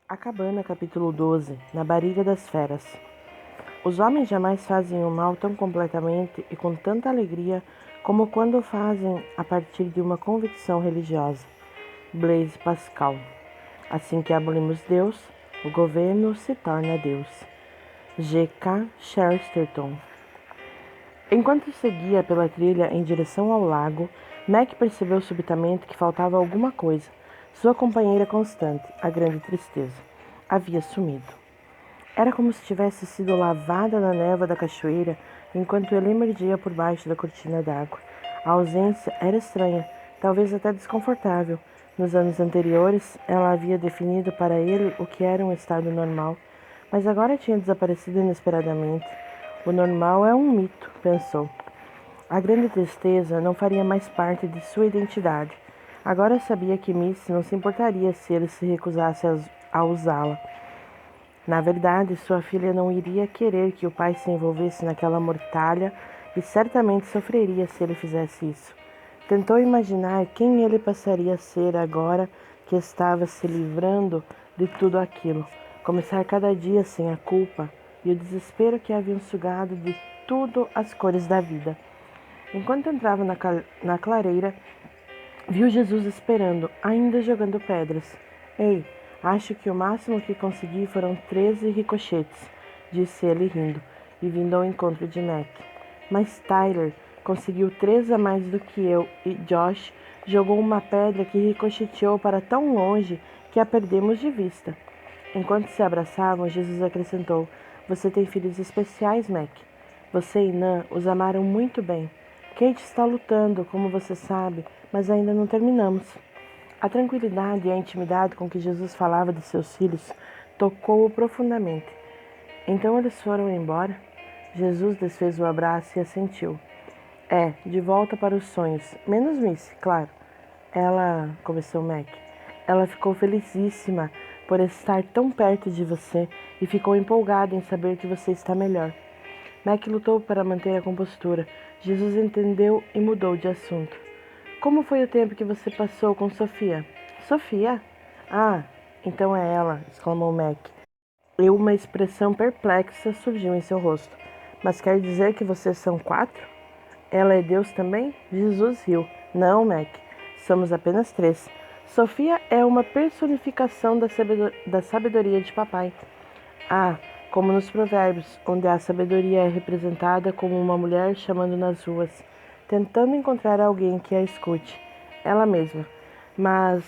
A Cabana, capítulo 12. Na barriga das feras. Os homens jamais fazem o mal tão completamente e com tanta alegria como quando o fazem a partir de uma convicção religiosa. Blaise Pascal. Assim que abolimos Deus, o governo se torna Deus. G. K. Chesterton. Enquanto seguia pela trilha em direção ao lago, Mac percebeu subitamente que faltava alguma coisa. Sua companheira constante, a grande tristeza, havia sumido. Era como se tivesse sido lavada na névoa da cachoeira enquanto ele emergia por baixo da cortina d'água. A ausência era estranha, talvez até desconfortável. Nos anos anteriores, ela havia definido para ele o que era um estado normal, mas agora tinha desaparecido inesperadamente. O normal é um mito, pensou. A grande tristeza não faria mais parte de sua identidade. Agora sabia que Miss não se importaria se ele se recusasse a usá-la. Na verdade, sua filha não iria querer que o pai se envolvesse naquela mortalha e certamente sofreria se ele fizesse isso. Tentou imaginar quem ele passaria a ser agora que estava se livrando de tudo aquilo. Começar cada dia sem a culpa e o desespero que haviam sugado de tudo as cores da vida. Enquanto entrava na clareira, viu Jesus esperando, ainda jogando pedras. Ei, acho que o máximo que consegui foram 13 ricochetes, disse ele rindo, e vindo ao encontro de Mac. Mas Tyler conseguiu 3 a mais do que eu e Josh jogou uma pedra que ricocheteou para tão longe que a perdemos de vista. Enquanto se abraçavam, Jesus acrescentou, você tem filhos especiais, Mac. Você e Nan os amaram muito bem. Kate está lutando, como você sabe, mas ainda não terminamos. A tranquilidade e a intimidade com que Jesus falava de seus filhos tocou-o profundamente. Então eles foram embora? Jesus desfez o abraço e assentiu. De volta para os sonhos. Menos Missy, claro. Começou Mac. Ela ficou felicíssima por estar tão perto de você e ficou empolgada em saber que você está melhor. Mac lutou para manter a compostura. Jesus entendeu e mudou de assunto. Como foi o tempo que você passou com Sofia? Sofia? Ah, então é ela, exclamou Mac. E uma expressão perplexa surgiu em seu rosto. Mas quer dizer que vocês são 4? Ela é Deus também? Jesus riu. Não, Mac, somos apenas 3. Sofia é uma personificação da sabedoria de papai. Como nos provérbios, onde a sabedoria é representada como uma mulher chamando nas ruas, tentando encontrar alguém que a escute, ela mesma. Mas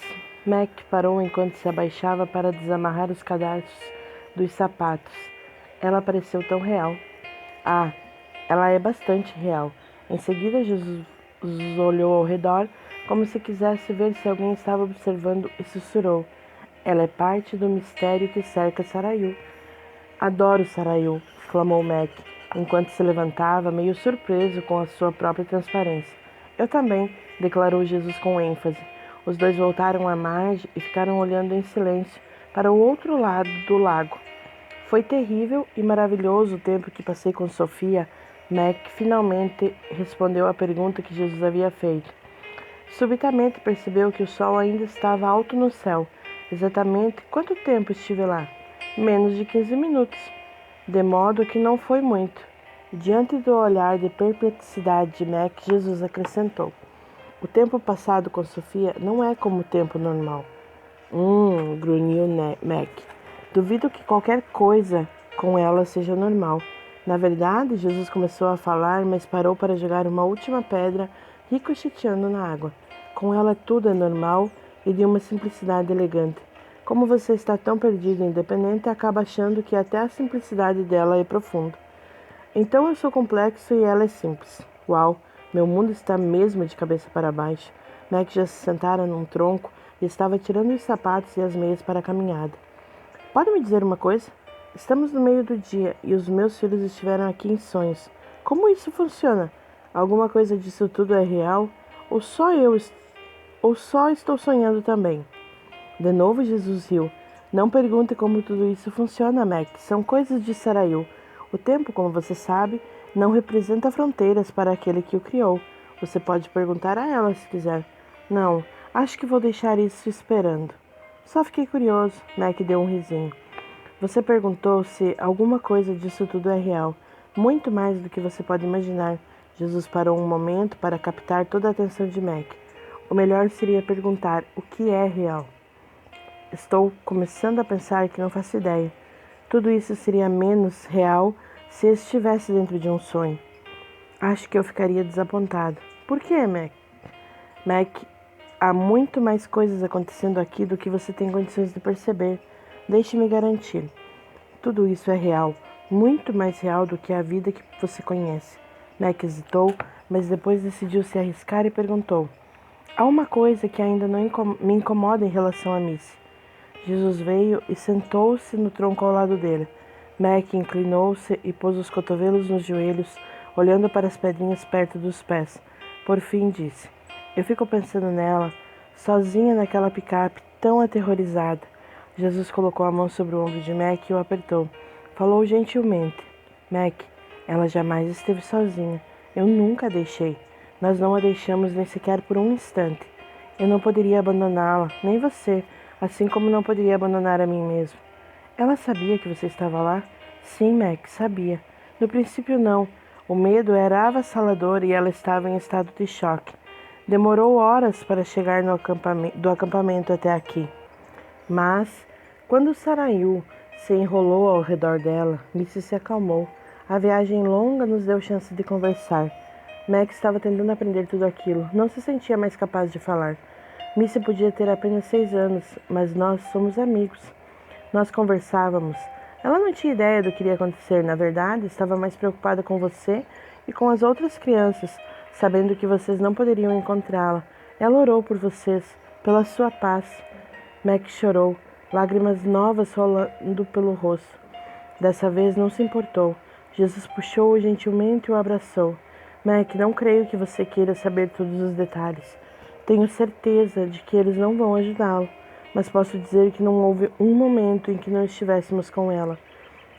Mac parou enquanto se abaixava para desamarrar os cadarços dos sapatos. Ela pareceu tão real. Ela é bastante real. Em seguida, Jesus olhou ao redor, como se quisesse ver se alguém estava observando e sussurrou. Ela é parte do mistério que cerca Saraiu. Adoro Saraiu, exclamou Mac, enquanto se levantava, meio surpreso com a sua própria transparência. Eu também, declarou Jesus com ênfase. Os dois voltaram à margem e ficaram olhando em silêncio para o outro lado do lago. Foi terrível e maravilhoso o tempo que passei com Sofia. Mac finalmente respondeu à pergunta que Jesus havia feito. Subitamente percebeu que o sol ainda estava alto no céu. Exatamente quanto tempo estive lá? Menos de 15 minutos, de modo que não foi muito. Diante do olhar de perplexidade de Mac, Jesus acrescentou. O tempo passado com Sofia não é como o tempo normal. Grunhiu Mac. Duvido que qualquer coisa com ela seja normal. Na verdade, Jesus começou a falar, mas parou para jogar uma última pedra ricocheteando na água. Com ela tudo é normal e de uma simplicidade elegante. Como você está tão perdido e independente, acaba achando que até a simplicidade dela é profunda. Então eu sou complexo e ela é simples. Uau, meu mundo está mesmo de cabeça para baixo. Mac já se sentara num tronco e estava tirando os sapatos e as meias para a caminhada. Pode me dizer uma coisa? Estamos no meio do dia e os meus filhos estiveram aqui em sonhos. Como isso funciona? Alguma coisa disso tudo é real? Ou só estou sonhando também? De novo Jesus riu. Não pergunte como tudo isso funciona, Mac. São coisas de Saraiu. O tempo, como você sabe, não representa fronteiras para aquele que o criou. Você pode perguntar a ela se quiser. Não, acho que vou deixar isso esperando. Só fiquei curioso. Mac deu um risinho. Você perguntou se alguma coisa disso tudo é real. Muito mais do que você pode imaginar. Jesus parou um momento para captar toda a atenção de Mac. O melhor seria perguntar o que é real. Estou começando a pensar que não faço ideia. Tudo isso seria menos real se estivesse dentro de um sonho. Acho que eu ficaria desapontado. Por quê, Mac? Mac, há muito mais coisas acontecendo aqui do que você tem condições de perceber. Deixe-me garantir. Tudo isso é real, muito mais real do que a vida que você conhece. Mac hesitou, mas depois decidiu se arriscar e perguntou: há uma coisa que ainda não me incomoda em relação a Missy. Jesus veio e sentou-se no tronco ao lado dele. Mac inclinou-se e pôs os cotovelos nos joelhos, olhando para as pedrinhas perto dos pés. Por fim disse: eu fico pensando nela, sozinha naquela picape, tão aterrorizada. Jesus colocou a mão sobre o ombro de Mac e o apertou. Falou gentilmente: Mac, ela jamais esteve sozinha. Eu nunca a deixei. Nós não a deixamos nem sequer por um instante. Eu não poderia abandoná-la, nem você, assim como não poderia abandonar a mim mesmo. Ela sabia que você estava lá? Sim, Mac, sabia. No princípio, não. O medo era avassalador e ela estava em estado de choque. Demorou horas para chegar do acampamento até aqui. Mas, quando Saraiu se enrolou ao redor dela, Missy se acalmou. A viagem longa nos deu chance de conversar. Mac estava tentando aprender tudo aquilo. Não se sentia mais capaz de falar. Missy podia ter apenas 6 anos, mas nós somos amigos. Nós conversávamos. Ela não tinha ideia do que iria acontecer. Na verdade, estava mais preocupada com você e com as outras crianças, sabendo que vocês não poderiam encontrá-la. Ela orou por vocês, pela sua paz. Mac chorou, lágrimas novas rolando pelo rosto. Dessa vez não se importou. Jesus puxou-o gentilmente e o abraçou. Mac, não creio que você queira saber todos os detalhes. Tenho certeza de que eles não vão ajudá-lo, mas posso dizer que não houve um momento em que não estivéssemos com ela.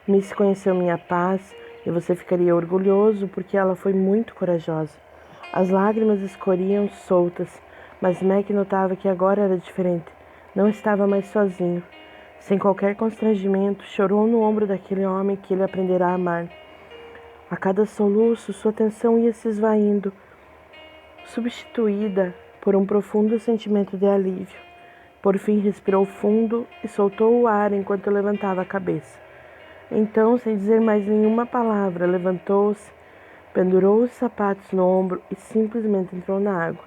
Miss conheceu minha paz e você ficaria orgulhoso porque ela foi muito corajosa. As lágrimas escorriam soltas, mas Mac notava que agora era diferente. Não estava mais sozinho. Sem qualquer constrangimento, chorou no ombro daquele homem que ele aprenderá a amar. A cada soluço, sua atenção ia se esvaindo, substituída por um profundo sentimento de alívio. Por fim, respirou fundo e soltou o ar enquanto levantava a cabeça. Então, sem dizer mais nenhuma palavra, levantou-se, pendurou os sapatos no ombro e simplesmente entrou na água.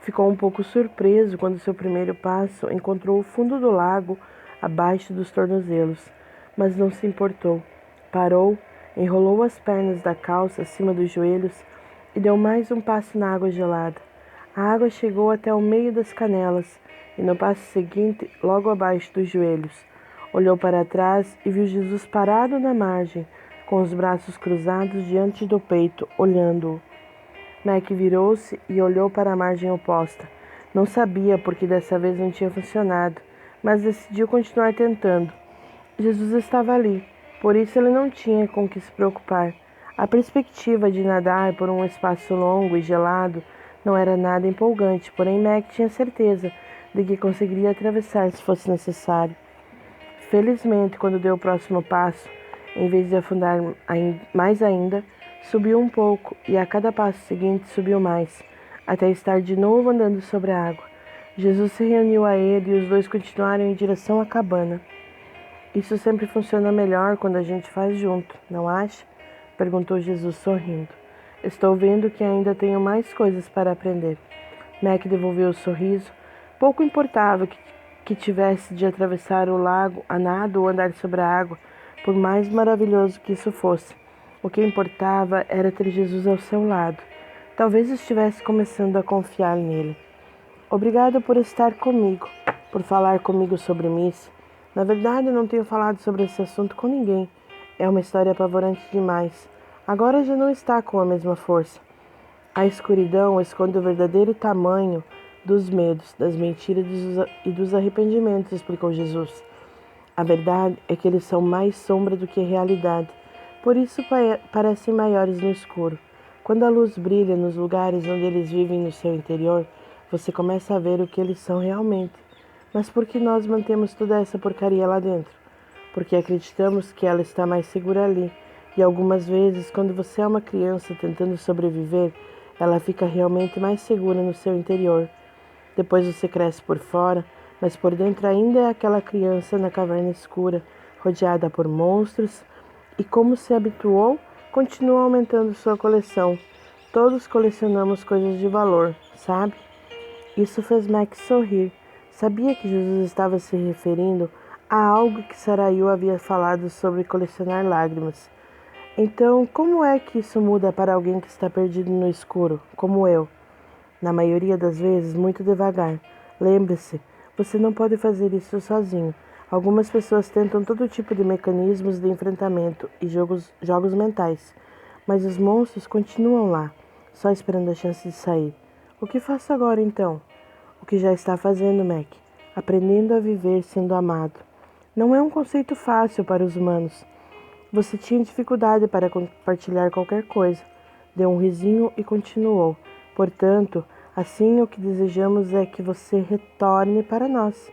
Ficou um pouco surpreso quando seu primeiro passo encontrou o fundo do lago abaixo dos tornozelos, mas não se importou. Parou, enrolou as pernas da calça acima dos joelhos e deu mais um passo na água gelada. A água chegou até o meio das canelas e no passo seguinte, logo abaixo dos joelhos. Olhou para trás e viu Jesus parado na margem, com os braços cruzados diante do peito, olhando-o. Mac virou-se e olhou para a margem oposta. Não sabia porque dessa vez não tinha funcionado, mas decidiu continuar tentando. Jesus estava ali, por isso ele não tinha com que se preocupar. A perspectiva de nadar por um espaço longo e gelado não era nada empolgante, porém Mac tinha certeza de que conseguiria atravessar se fosse necessário. Felizmente, quando deu o próximo passo, em vez de afundar mais ainda, subiu um pouco e a cada passo seguinte subiu mais, até estar de novo andando sobre a água. Jesus se reuniu a ele e os dois continuaram em direção à cabana. Isso sempre funciona melhor quando a gente faz junto, não acha? Perguntou Jesus sorrindo. Estou vendo que ainda tenho mais coisas para aprender. Mac devolveu o sorriso. Pouco importava que tivesse de atravessar o lago a nado ou andar sobre a água, por mais maravilhoso que isso fosse. O que importava era ter Jesus ao seu lado. Talvez estivesse começando a confiar nele. Obrigado por estar comigo, por falar comigo sobre Miss. Na verdade, eu não tenho falado sobre esse assunto com ninguém. É uma história apavorante demais. Agora já não está com a mesma força. A escuridão esconde o verdadeiro tamanho dos medos, das mentiras e dos arrependimentos, explicou Jesus. A verdade é que eles são mais sombra do que realidade. Por isso parecem maiores no escuro. Quando a luz brilha nos lugares onde eles vivem no seu interior, você começa a ver o que eles são realmente. Mas por que nós mantemos toda essa porcaria lá dentro? Porque acreditamos que ela está mais segura ali. E algumas vezes, quando você é uma criança tentando sobreviver, ela fica realmente mais segura no seu interior. Depois você cresce por fora, mas por dentro ainda é aquela criança na caverna escura, rodeada por monstros, e como se habituou, continua aumentando sua coleção. Todos colecionamos coisas de valor, sabe? Isso fez Max sorrir. Sabia que Jesus estava se referindo a algo que Sarayu havia falado sobre colecionar lágrimas. Então, como é que isso muda para alguém que está perdido no escuro, como eu? Na maioria das vezes, muito devagar. Lembre-se, você não pode fazer isso sozinho. Algumas pessoas tentam todo tipo de mecanismos de enfrentamento e jogos mentais, mas os monstros continuam lá, só esperando a chance de sair. O que faço agora então? O que já está fazendo, Mac? Aprendendo a viver sendo amado. Não é um conceito fácil para os humanos. Você tinha dificuldade para compartilhar qualquer coisa. Deu um risinho e continuou. Portanto, assim o que desejamos é que você retorne para nós.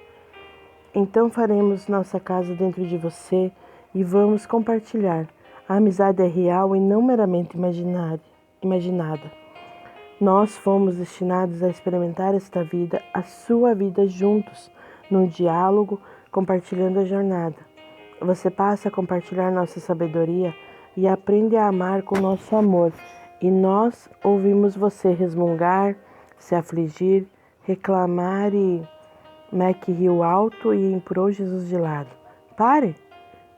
Então faremos nossa casa dentro de você e vamos compartilhar. A amizade é real e não meramente imaginada. Nós fomos destinados a experimentar esta vida, a sua vida juntos, num diálogo, compartilhando a jornada. Você passa a compartilhar nossa sabedoria e aprende a amar com nosso amor. E nós ouvimos você resmungar, se afligir, reclamar e... Mac riu alto e empurrou Jesus de lado. Pare!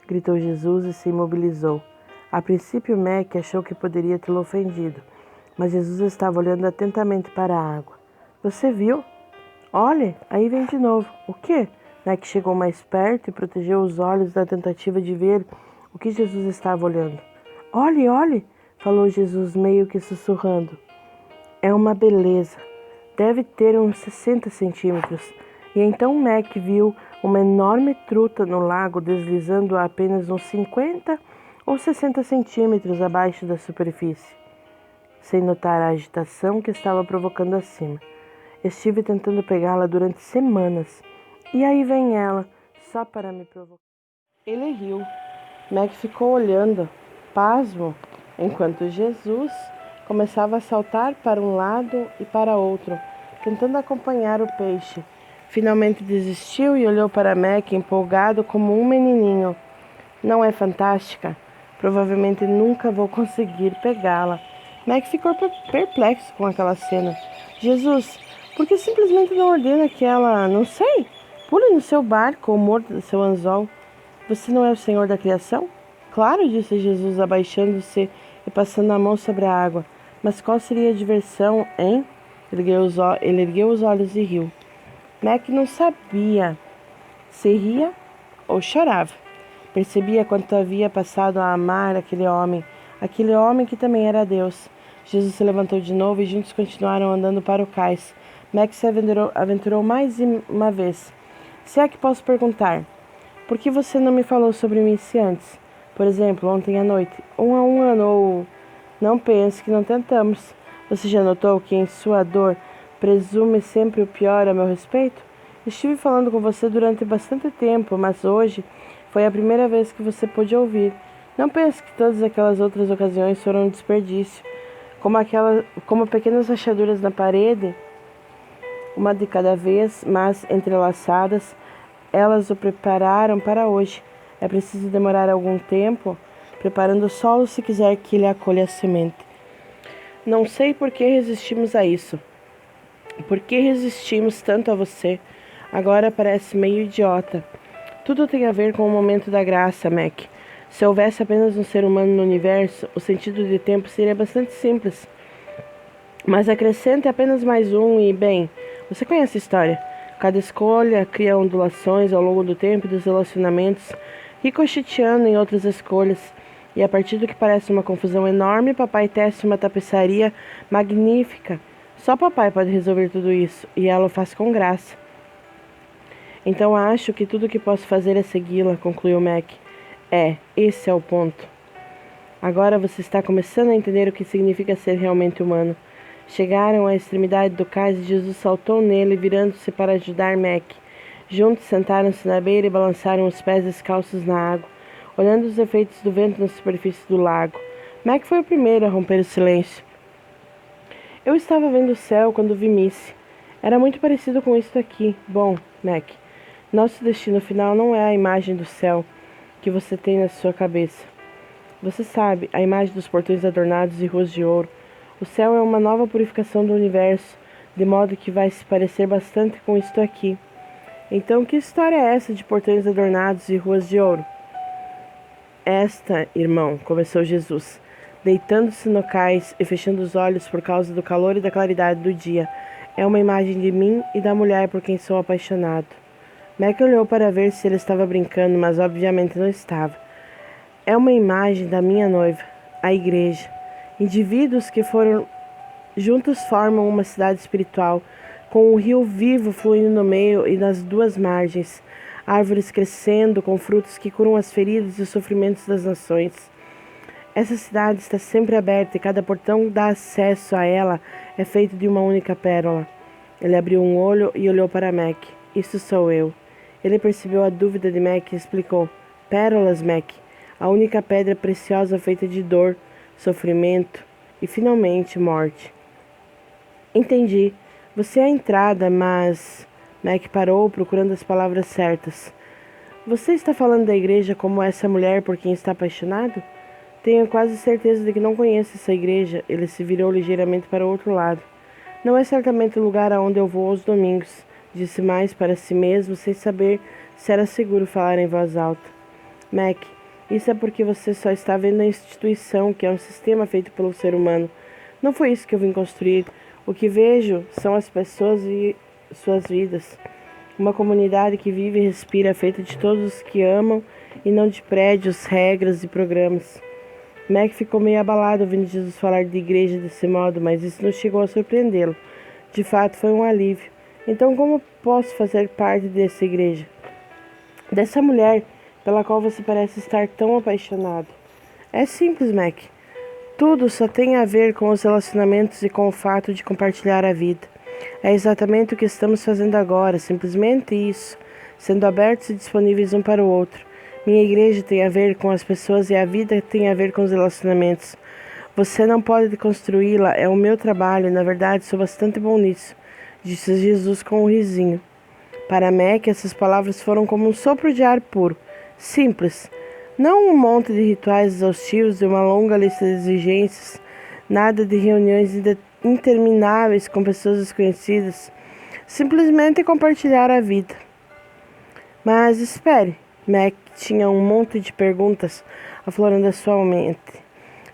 Gritou Jesus e se imobilizou. A princípio, Mac achou que poderia tê-lo ofendido, mas Jesus estava olhando atentamente para a água. Você viu? Olhe, aí vem de novo. O quê? Mac chegou mais perto e protegeu os olhos da tentativa de ver o que Jesus estava olhando. Olhe, olhe, falou Jesus meio que sussurrando. É uma beleza. Deve ter uns 60 centímetros. E então Mac viu uma enorme truta no lago deslizando a apenas uns 50 ou 60 centímetros abaixo da superfície, sem notar a agitação que estava provocando acima. Estive tentando pegá-la durante semanas. E aí vem ela, só para me provocar. Ele riu. Mac ficou olhando, pasmo, enquanto Jesus começava a saltar para um lado e para outro, tentando acompanhar o peixe. Finalmente desistiu e olhou para Mac empolgado como um menininho. Não é fantástica? Provavelmente nunca vou conseguir pegá-la. Mac ficou perplexo com aquela cena. Jesus, por que simplesmente não ordena que ela, não sei, pule no seu barco ou morda do seu anzol? Você não é o Senhor da criação? Claro, disse Jesus, abaixando-se e passando a mão sobre a água. Mas qual seria a diversão, hein? Ele ergueu os olhos e riu. Mac não sabia se ria ou chorava. Percebia quanto havia passado a amar aquele homem que também era Deus. Jesus se levantou de novo e juntos continuaram andando para o cais. Mac se aventurou mais uma vez. Se é que posso perguntar, por que você não me falou sobre mim antes? Por exemplo, ontem à noite, há um ano ou... Não pense que não tentamos. Você já notou que em sua dor presume sempre o pior a meu respeito? Estive falando com você durante bastante tempo, mas hoje foi a primeira vez que você pôde ouvir. Não pense que todas aquelas outras ocasiões foram um desperdício, como pequenas rachaduras na parede, uma de cada vez, mas entrelaçadas, elas o prepararam para hoje. É preciso demorar algum tempo, preparando o solo se quiser que ele acolha a semente. Não sei por que resistimos a isso. Por que resistimos tanto a você? Agora parece meio idiota. Tudo tem a ver com o momento da graça, Mac. Se houvesse apenas um ser humano no universo, o sentido de tempo seria bastante simples. Mas acrescente apenas mais um e, bem, você conhece a história. Cada escolha cria ondulações ao longo do tempo e dos relacionamentos, ricocheteando em outras escolhas. E a partir do que parece uma confusão enorme, papai tece uma tapeçaria magnífica. Só papai pode resolver tudo isso, e ela o faz com graça. Então acho que tudo o que posso fazer é segui-la, concluiu Mac. Esse é o ponto. Agora você está começando a entender o que significa ser realmente humano. Chegaram à extremidade do cais e Jesus saltou nele, virando-se para ajudar Mac. Juntos sentaram-se na beira e balançaram os pés descalços na água, olhando os efeitos do vento na superfície do lago. Mac foi o primeiro a romper o silêncio. Eu estava vendo o céu quando vi Missy. Era muito parecido com isso aqui. Bom, Mac, nosso destino final não é a imagem do céu que você tem na sua cabeça. Você sabe, a imagem dos portões adornados e ruas de ouro. O céu é uma nova purificação do universo, de modo que vai se parecer bastante com isto aqui. Então, que história é essa de portões adornados e ruas de ouro? Esta, irmão, começou Jesus, deitando-se no cais e fechando os olhos por causa do calor e da claridade do dia, é uma imagem de mim e da mulher por quem sou apaixonado. Mac olhou para ver se ele estava brincando, mas obviamente não estava. É uma imagem da minha noiva, a igreja. Indivíduos que foram juntos formam uma cidade espiritual, com um rio vivo fluindo no meio e nas duas margens, árvores crescendo com frutos que curam as feridas e os sofrimentos das nações. Essa cidade está sempre aberta e cada portão dá acesso a ela é feito de uma única pérola. Ele abriu um olho e olhou para Mac. Isso sou eu. Ele percebeu a dúvida de Mac e explicou. Pérolas, Mac. A única pedra preciosa feita de dor, sofrimento e, finalmente, morte. Entendi. Você é a entrada, mas... Mac parou, procurando as palavras certas. Você está falando da igreja como essa mulher por quem está apaixonado? Tenho quase certeza de que não conheço essa igreja. Ele se virou ligeiramente para o outro lado. Não é certamente o lugar aonde eu vou aos domingos, disse mais para si mesmo, sem saber se era seguro falar em voz alta. Mac, isso é porque você só está vendo a instituição, que é um sistema feito pelo ser humano. Não foi isso que eu vim construir. O que vejo são as pessoas e suas vidas. Uma comunidade que vive e respira, feita de todos os que amam e não de prédios, regras e programas. Mac ficou meio abalado ouvindo Jesus falar de igreja desse modo, mas isso não chegou a surpreendê-lo. De fato, foi um alívio. Então, como posso fazer parte dessa igreja? Dessa mulher pela qual você parece estar tão apaixonado. É simples, Mac. Tudo só tem a ver com os relacionamentos e com o fato de compartilhar a vida. É exatamente o que estamos fazendo agora, simplesmente isso, sendo abertos e disponíveis um para o outro. Minha igreja tem a ver com as pessoas e a vida tem a ver com os relacionamentos. Você não pode construí-la, é o meu trabalho, na verdade sou bastante bom nisso, disse Jesus com um risinho. Para Mac, essas palavras foram como um sopro de ar puro, simples, não um monte de rituais exaustivos e uma longa lista de exigências, nada de reuniões intermináveis com pessoas desconhecidas, simplesmente compartilhar a vida. Mas espere, Mac tinha um monte de perguntas aflorando a sua mente.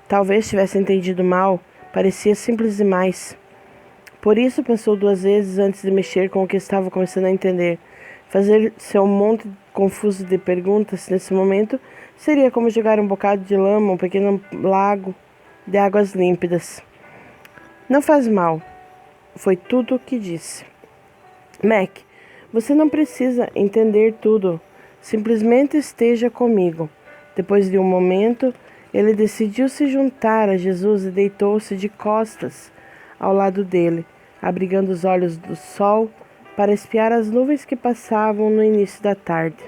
Talvez tivesse entendido mal, parecia simples demais. Por isso pensou duas vezes antes de mexer com o que estava começando a entender. Fazer seu monte confuso de perguntas nesse momento seria como jogar um bocado de lama, um pequeno lago de águas límpidas. Não faz mal, foi tudo o que disse. Mac, você não precisa entender tudo, simplesmente esteja comigo. Depois de um momento, ele decidiu se juntar a Jesus e deitou-se de costas ao lado dele, abrigando os olhos do sol para espiar as nuvens que passavam no início da tarde.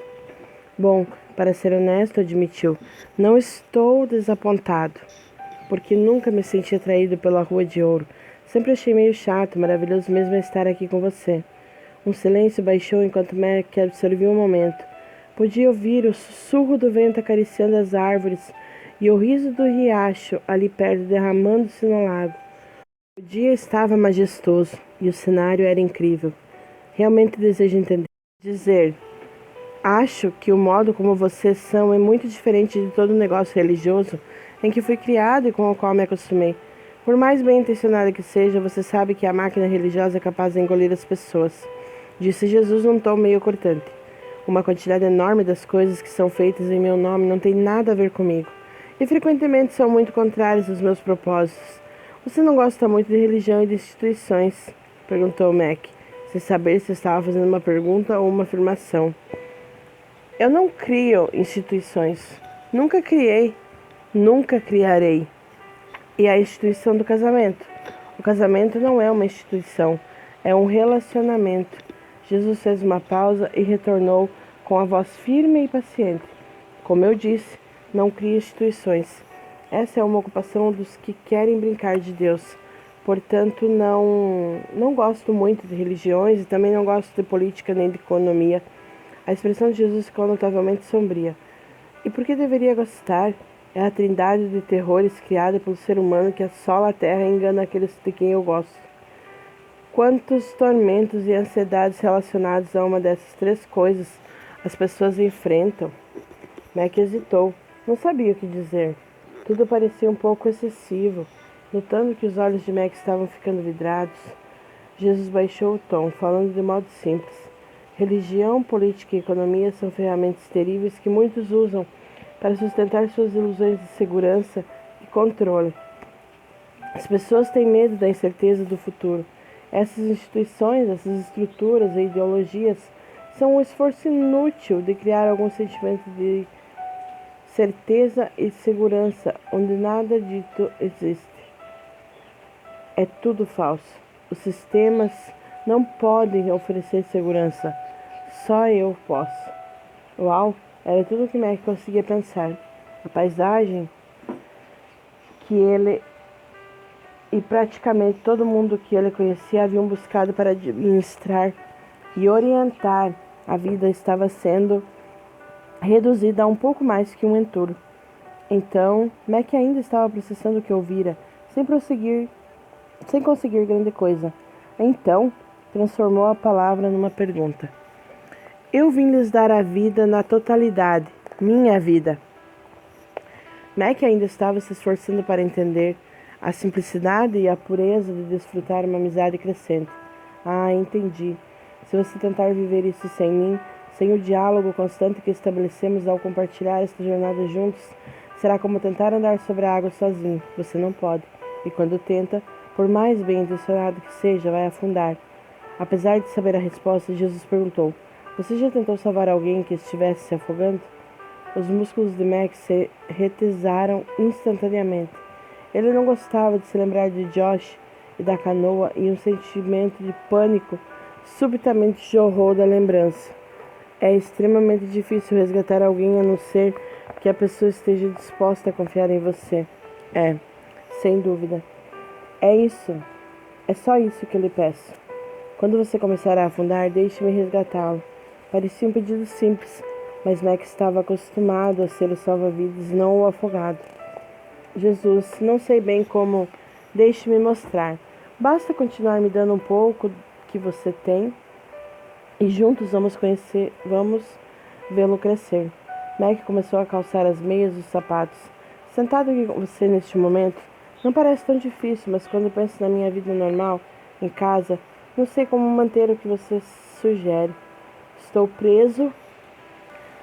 Bom, para ser honesto, admitiu, não estou desapontado, porque nunca me senti atraído pela Rua de Ouro. Sempre achei meio chato, maravilhoso mesmo estar aqui com você. Um silêncio baixou enquanto Mac absorvia um momento. Podia ouvir o sussurro do vento acariciando as árvores e o riso do riacho ali perto derramando-se no lago. O dia estava majestoso e o cenário era incrível. Realmente desejo entender. Dizer, acho que o modo como vocês são é muito diferente de todo o negócio religioso em que fui criado e com o qual me acostumei. Por mais bem intencionada que seja, você sabe que a máquina religiosa é capaz de engolir as pessoas, disse Jesus num tom meio cortante. Uma quantidade enorme das coisas que são feitas em meu nome não tem nada a ver comigo, e frequentemente são muito contrárias aos meus propósitos. Você não gosta muito de religião e de instituições? Perguntou Mac, sem saber se estava fazendo uma pergunta ou uma afirmação. Eu não crio instituições. Nunca criei. Nunca criarei. E a instituição do casamento? O casamento não é uma instituição, é um relacionamento. Jesus fez uma pausa e retornou com a voz firme e paciente. Como eu disse, não crie instituições. Essa é uma ocupação dos que querem brincar de Deus. Portanto, não gosto muito de religiões e também não gosto de política nem de economia. A expressão de Jesus ficou notavelmente sombria. E por que deveria gostar? É a trindade de terrores criada pelo ser humano que assola a terra e engana aqueles de quem eu gosto. Quantos tormentos e ansiedades relacionados a uma dessas três coisas as pessoas enfrentam? Mac hesitou. Não sabia o que dizer. Tudo parecia um pouco excessivo. Notando que os olhos de Mac estavam ficando vidrados, Jesus baixou o tom, falando de modo simples. Religião, política e economia são ferramentas terríveis que muitos usam para sustentar suas ilusões de segurança e controle. As pessoas têm medo da incerteza do futuro. Essas instituições, essas estruturas e ideologias são um esforço inútil de criar algum sentimento de certeza e segurança onde nada dito existe. É tudo falso. Os sistemas não podem oferecer segurança. Só eu posso. Uau! Era tudo o que Mac conseguia pensar. A paisagem que ele e praticamente todo mundo que ele conhecia haviam buscado para administrar e orientar a vida estava sendo reduzida a um pouco mais que um entulho. Então, Mac ainda estava processando o que ouvira, sem conseguir grande coisa. Então, transformou a palavra numa pergunta. Eu vim lhes dar a vida na totalidade, minha vida. Mac ainda estava se esforçando para entender a simplicidade e a pureza de desfrutar uma amizade crescente. Ah, entendi. Se você tentar viver isso sem mim, sem o diálogo constante que estabelecemos ao compartilhar esta jornada juntos, será como tentar andar sobre a água sozinho. Você não pode. E quando tenta, por mais bem intencionado que seja, vai afundar. Apesar de saber a resposta, Jesus perguntou: Você já tentou salvar alguém que estivesse se afogando? Os músculos de Mac se retesaram instantaneamente. Ele não gostava de se lembrar de Josh e da canoa e um sentimento de pânico subitamente jorrou da lembrança. É extremamente difícil resgatar alguém a não ser que a pessoa esteja disposta a confiar em você. É, sem dúvida. É isso. É só isso que eu lhe peço. Quando você começar a afundar, deixe-me resgatá-lo. Parecia um pedido simples, mas Mac estava acostumado a ser o salva-vidas, não o afogado. Jesus, não sei bem como. Deixe-me mostrar. Basta continuar me dando um pouco que você tem e juntos vamos vê-lo crescer. Mac começou a calçar as meias e os sapatos. Sentado aqui com você neste momento, não parece tão difícil, mas quando penso na minha vida normal, em casa, não sei como manter o que você sugere. Estou preso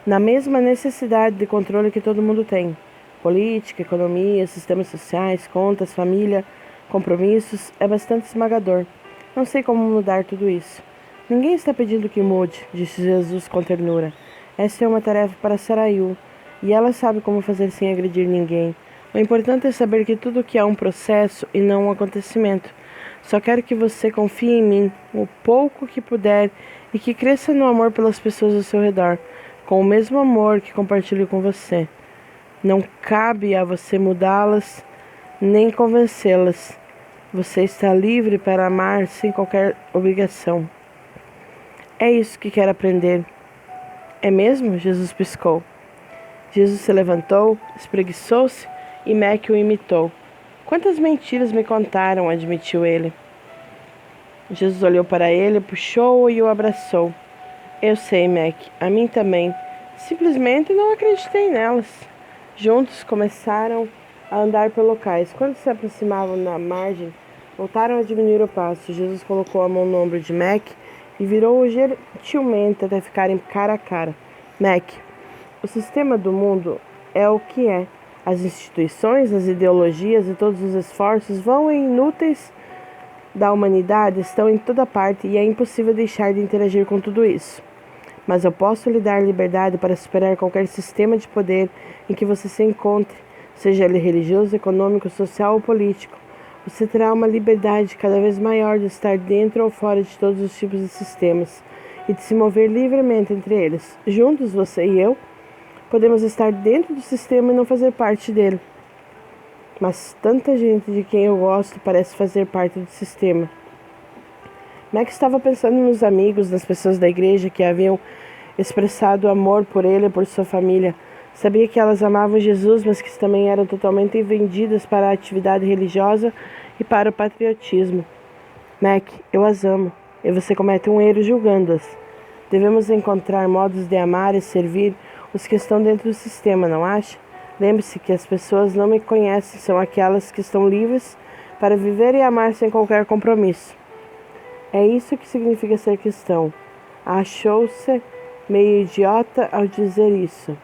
na mesma necessidade de controle que todo mundo tem. Política, economia, sistemas sociais, contas, família, compromissos, é bastante esmagador. Não sei como mudar tudo isso. Ninguém está pedindo que mude, disse Jesus com ternura. Essa é uma tarefa para Sarayu, e ela sabe como fazer sem agredir ninguém. O importante é saber que tudo que é um processo e não um acontecimento. Só quero que você confie em mim, o pouco que puder, e que cresça no amor pelas pessoas ao seu redor, com o mesmo amor que compartilho com você. Não cabe a você mudá-las, nem convencê-las. Você está livre para amar sem qualquer obrigação. É isso que quero aprender. É mesmo? Jesus piscou. Jesus se levantou, espreguiçou-se e Mac o imitou. Quantas mentiras me contaram, admitiu ele. Jesus olhou para ele, puxou-o e o abraçou. Eu sei, Mac, a mim também. Simplesmente não acreditei nelas. Juntos começaram a andar por locais. Quando se aproximavam da margem, voltaram a diminuir o passo. Jesus colocou a mão no ombro de Mac e virou-o gentilmente até ficarem cara a cara. Mac, o sistema do mundo é o que é. As instituições, as ideologias e todos os esforços vão e inúteis da humanidade estão em toda parte e é impossível deixar de interagir com tudo isso. Mas eu posso lhe dar liberdade para superar qualquer sistema de poder em que você se encontre, seja ele religioso, econômico, social ou político. Você terá uma liberdade cada vez maior de estar dentro ou fora de todos os tipos de sistemas. e de se mover livremente entre eles. Juntos, você e eu, podemos estar dentro do sistema e não fazer parte dele. Mas tanta gente de quem eu gosto parece fazer parte do sistema. Mac estava pensando nos amigos, nas pessoas da igreja que haviam expressado amor por ele e por sua família. Sabia que elas amavam Jesus, mas que também eram totalmente vendidas para a atividade religiosa e para o patriotismo. Mac, eu as amo, e você comete um erro julgando-as. Devemos encontrar modos de amar e servir os que estão dentro do sistema, não acha? Lembre-se que as pessoas não me conhecem, são aquelas que estão livres para viver e amar sem qualquer compromisso. É isso que significa ser cristão. Achou-se meio idiota ao dizer isso,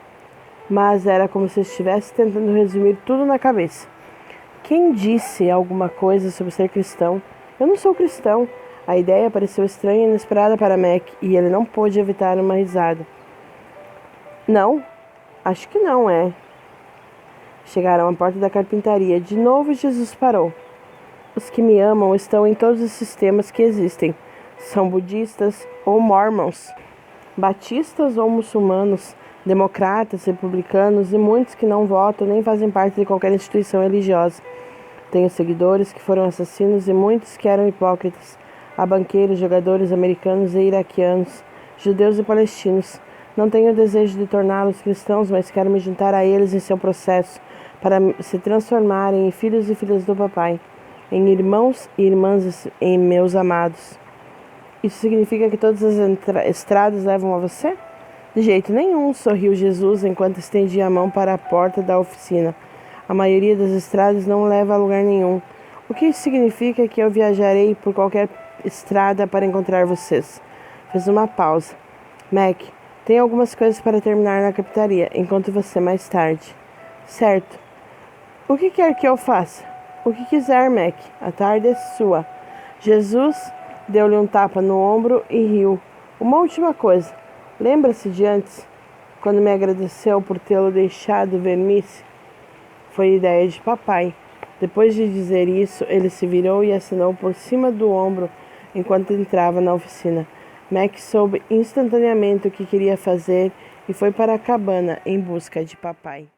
mas era como se estivesse tentando resumir tudo na cabeça. Quem disse alguma coisa sobre ser cristão? Eu não sou cristão. A ideia pareceu estranha e inesperada para Mac, e ele não pôde evitar uma risada. Não? Acho que não, é. Chegaram à porta da carpintaria. De novo Jesus parou. Os que me amam estão em todos os sistemas que existem. São budistas ou mormons, batistas ou muçulmanos, democratas, republicanos e muitos que não votam nem fazem parte de qualquer instituição religiosa. Tenho seguidores que foram assassinos e muitos que eram hipócritas. Há banqueiros, jogadores americanos e iraquianos, judeus e palestinos. Não tenho o desejo de torná-los cristãos, mas quero me juntar a eles em seu processo, para se transformarem em filhos e filhas do papai, em irmãos e irmãs, em meus amados. Isso significa que todas as estradas levam a você? De jeito nenhum, sorriu Jesus enquanto estendia a mão para a porta da oficina. A maioria das estradas não leva a lugar nenhum. O que isso significa que eu viajarei por qualquer estrada para encontrar vocês. Fez uma pausa. Mac, tem algumas coisas para terminar na carpintaria. Encontro você mais tarde. Certo. O que quer que eu faça? O que quiser, Mac. A tarde é sua. Jesus deu-lhe um tapa no ombro e riu. Uma última coisa. Lembra-se de antes, quando me agradeceu por tê-lo deixado ver-me-se? Foi ideia de papai. Depois de dizer isso, ele se virou e assinou por cima do ombro enquanto entrava na oficina. Mac soube instantaneamente o que queria fazer e foi para a cabana em busca de papai.